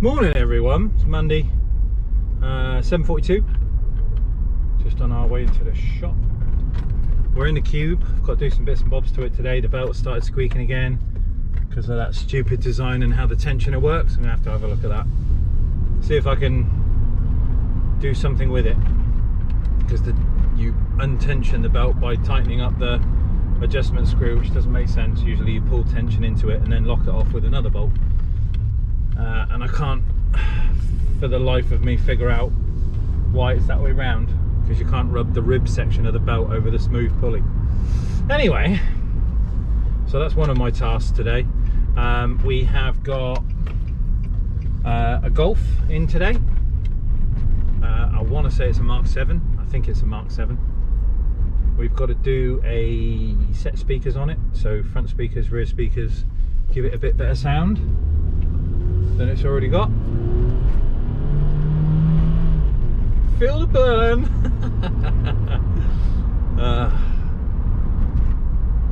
Morning everyone, it's Monday, 7:42, just on our way into the shop. We're in the Cube. I've got to do some bits and bobs to it today. The belt started squeaking again because of that stupid design and how the tensioner works. I'm going to have a look at that, see if I can do something with it, because you untension the belt by tightening up the adjustment screw, which doesn't make sense. Usually you pull tension into it and then lock it off with another bolt. And I can't for the life of me figure out why it's that way round, because you can't rub the rib section of the belt over the smooth pulley. Anyway, so that's one of my tasks today. We have got a Golf in today. I want to say it's a Mark 7. I think it's a Mark 7. We've got to do a set speakers on it, so front speakers, rear speakers, give it a bit better sound than it's already got. Feel the burn.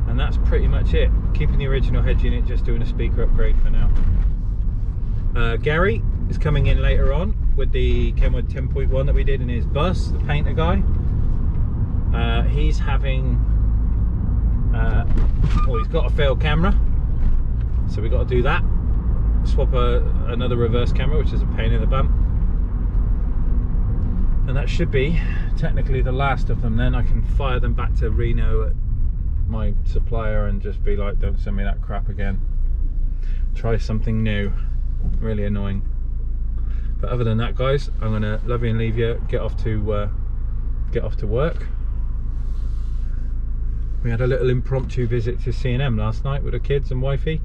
And that's pretty much it. Keeping the original head unit, just doing a speaker upgrade for now. Gary is coming in later on with the Kenwood 10.1 that we did in his bus, the painter guy. He's having well, he's got a failed camera, so we got to do that. Swap another reverse camera, which is a pain in the bum, and that should be technically the last of them. Then I can fire them back to Reno at my supplier and just be like, don't send me that crap again, try something new. Really annoying. But other than that, guys, I'm gonna love you and leave you, get off to work. We had a little impromptu visit to C&M last night with the kids and wifey.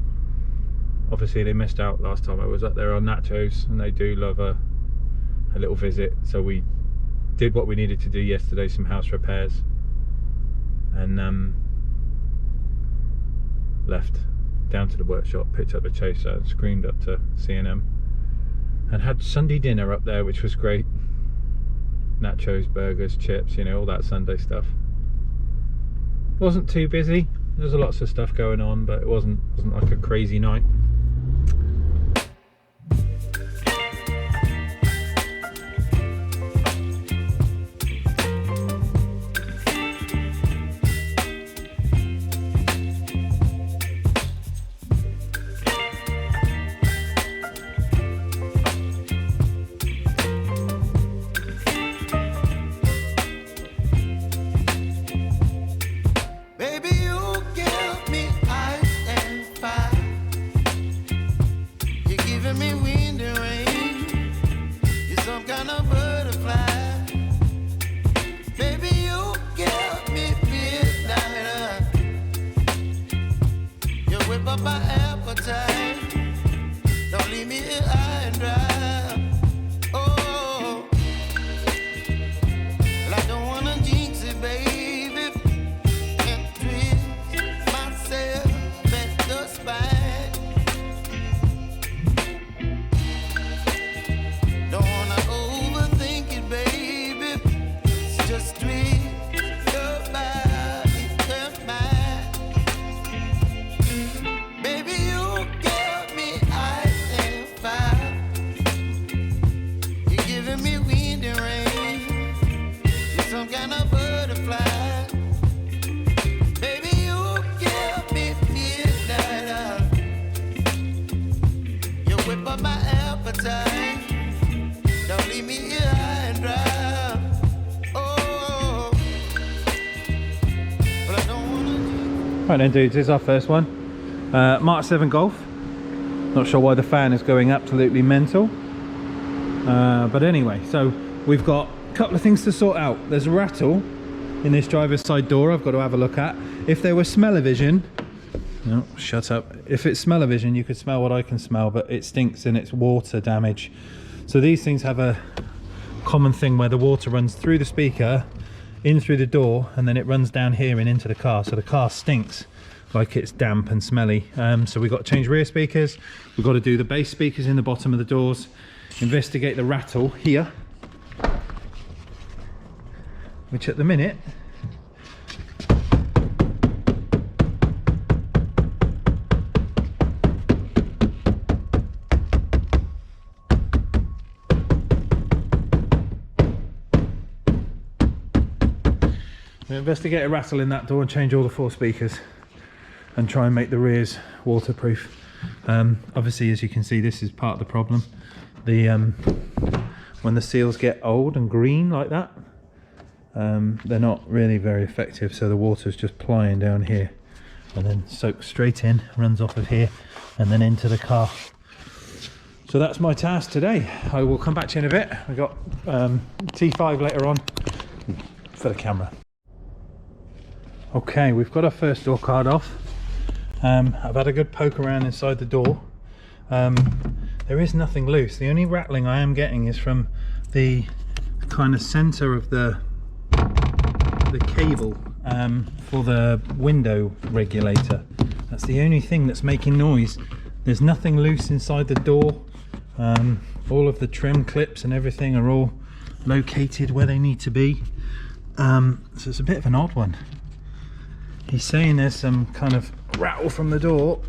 Obviously they missed out last time I was up there on Nachos, and they do love a little visit, so we did what we needed to do yesterday, some house repairs, and left down to the workshop, picked up the chaser and screamed up to C&M, and had Sunday dinner up there, which was great. Nachos, burgers, chips, you know, all that Sunday stuff. Wasn't too busy, there was lots of stuff going on, but it wasn't like a crazy night. Right then dudes, here's our first one. Mark 7 Golf. Not sure why the fan is going absolutely mental. But anyway, so we've got a couple of things to sort out. There's a rattle in this driver's side door I've got to have a look at. If there was smell-o-vision, no, shut up. If it's smell-o-vision, you could smell what I can smell, but it stinks and it's water damage. So these things have a common thing where the water runs through the speaker, in through the door, and then it runs down here and into the car, so the car stinks like it's damp and smelly. So we've got to change rear speakers, we've got to do the bass speakers in the bottom of the doors, investigate the rattle here, which at the minute We investigate a rattle in that door and change all the 4 speakers and try and make the rears waterproof. Obviously, as you can see, this is part of the problem. When the seals get old and green like that, they're not really very effective, so the water's just plying down here and then soaks straight in, runs off of here and then into the car. So that's my task today. I will come back to you in a bit. We've got T5 later on for the camera. Okay, we've got our first door card off. I've had a good poke around inside the door. There is nothing loose. The only rattling I am getting is from the kind of center of the cable for the window regulator. That's the only thing that's making noise. There's nothing loose inside the door. All of the trim clips and everything are all located where they need to be. So it's a bit of an odd one. He's saying there's some kind of rattle from the door,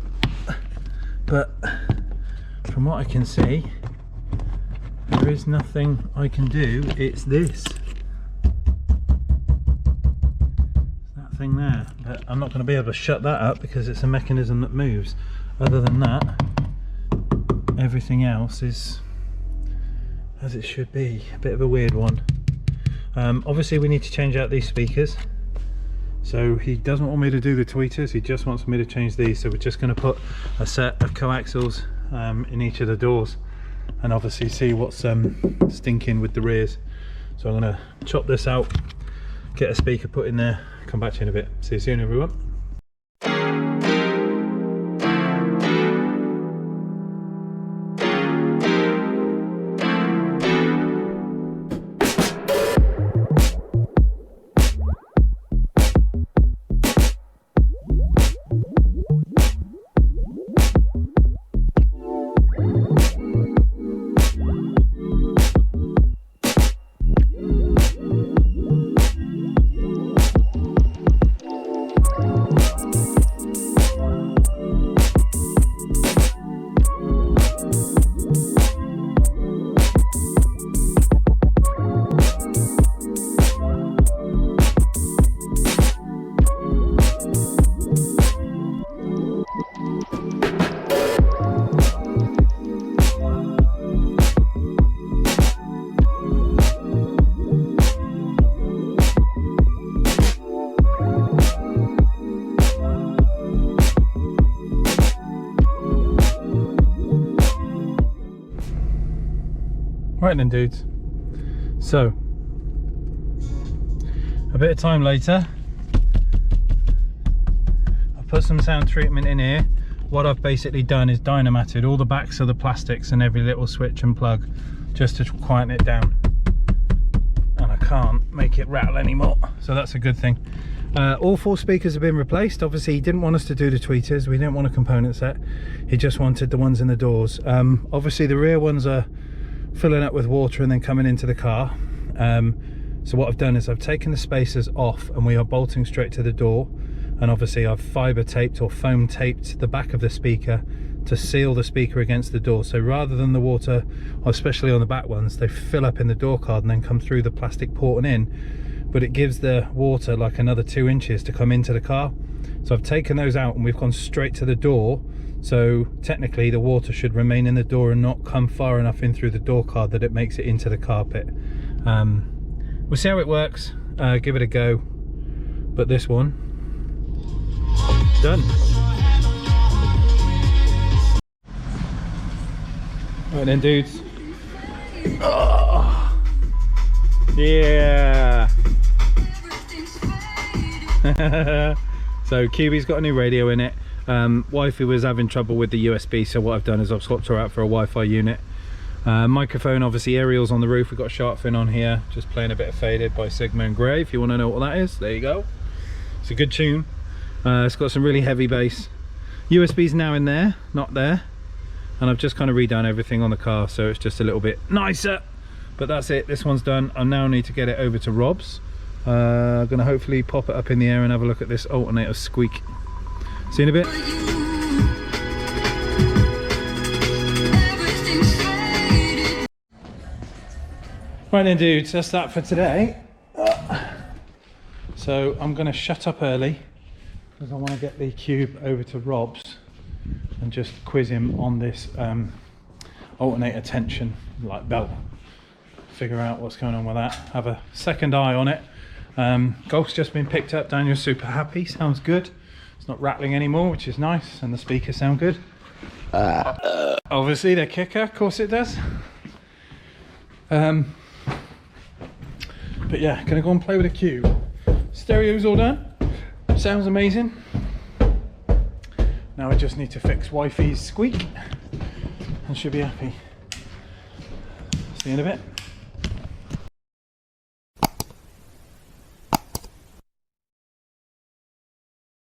but from what I can see, there is nothing I can do. It's this. That thing there. But I'm not going to be able to shut that up because it's a mechanism that moves. Other than that, everything else is as it should be. A bit of a weird one. Obviously we need to change out these speakers. So he doesn't want me to do the tweeters, he just wants me to change these. So we're just going to put a set of coaxials in each of the doors and obviously see what's stinking with the rears. So I'm going to chop this out, get a speaker put in there, come back to you in a bit. See you soon, everyone. Right then, dudes, so a bit of time later, I've put some sound treatment in here. What I've basically done is dynamated all the backs of the plastics and every little switch and plug just to quieten it down, and I can't make it rattle anymore, so that's a good thing. All 4 speakers have been replaced. Obviously he didn't want us to do the tweeters, we didn't want a component set, he just wanted the ones in the doors. Obviously the rear ones are filling up with water and then coming into the car. So what I've done is I've taken the spacers off and we are bolting straight to the door, and obviously I've fiber taped or foam taped the back of the speaker to seal the speaker against the door. So rather than the water, especially on the back ones, they fill up in the door card and then come through the plastic port and in, but it gives the water like another 2 inches to come into the car. So I've taken those out and we've gone straight to the door. So technically the water should remain in the door and not come far enough in through the door card that it makes it into the carpet. We'll see how it works, give it a go, but this one, done. Right then, dudes. Oh, yeah. So QB's got a new radio in it. Wifey was having trouble with the USB, so what I've done is I've swapped her out for a Wi-Fi unit. Microphone, obviously aerials on the roof. We've got a shark fin on here, just playing a bit of Faded by Sigma and Grey, if you want to know what that is. There you go. It's a good tune. It's got some really heavy bass. USB's now in there, not there, and I've just kind of redone everything on the car, so it's just a little bit nicer. But that's it, this one's done. I now need to get it over to Rob's. I'm gonna hopefully pop it up in the air and have a look at this alternator squeak. See you in a bit. Right then, dudes, that's that for today. So I'm going to shut up early because I want to get the cube over to Rob's and just quiz him on this alternator tension like belt. Figure out what's going on with that. Have a second eye on it. Golf's just been picked up. Daniel's super happy. Sounds good. It's not rattling anymore, which is nice, and the speakers sound good. Obviously the kicker, of course it does. But yeah, gonna go and play with the cube. Stereo's all done. Sounds amazing. Now I just need to fix wifey's squeak and she'll be happy. See you in a bit.